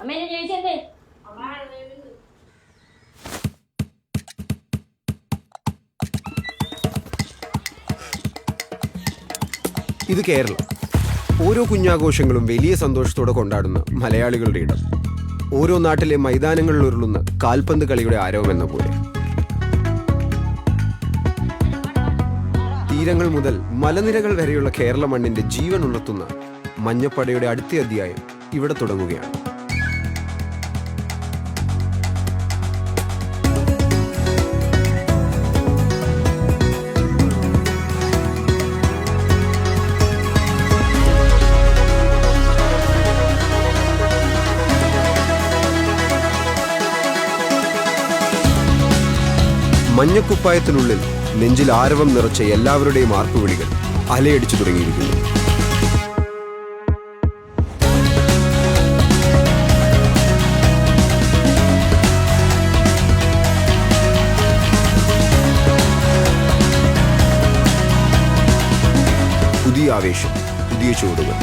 അമ്മേനെ ചോദിച്ചെന്തേ? ഇത് കേരളം. ഓരോ കുഞ്ഞാഘോഷങ്ങളും വലിയ സന്തോഷത്തോടെ കൊണ്ടാടുന്ന മലയാളികളുടെ ഇടം. ഓരോ നാട്ടിലെ മൈതാനങ്ങളിൽ ഉരുളുന്ന കാൽപന്ത് കളിയുടെ ആരവമെന്ന പോലെ. തീരങ്ങൾ മുതൽ മലനിരകൾ വരെയുള്ള കേരള മണ്ണിന്റെ ജീവൻ ഉണർത്തുന്ന മഞ്ഞപ്പടയുടെ അടുത്ത അധ്യായം ഇവിടെ തുടങ്ങുകയാണ്. മഞ്ഞക്കുപ്പായത്തിനുള്ളിൽ നെഞ്ചിൽ ആരവം നിറച്ച എല്ലാവരുടെയും ആർപ്പുവിളികൾ അലയടിച്ചു തുടങ്ങിയിരിക്കുന്നു. പുതിയ ആവേശം, പുതിയ ചുവടുകൾ.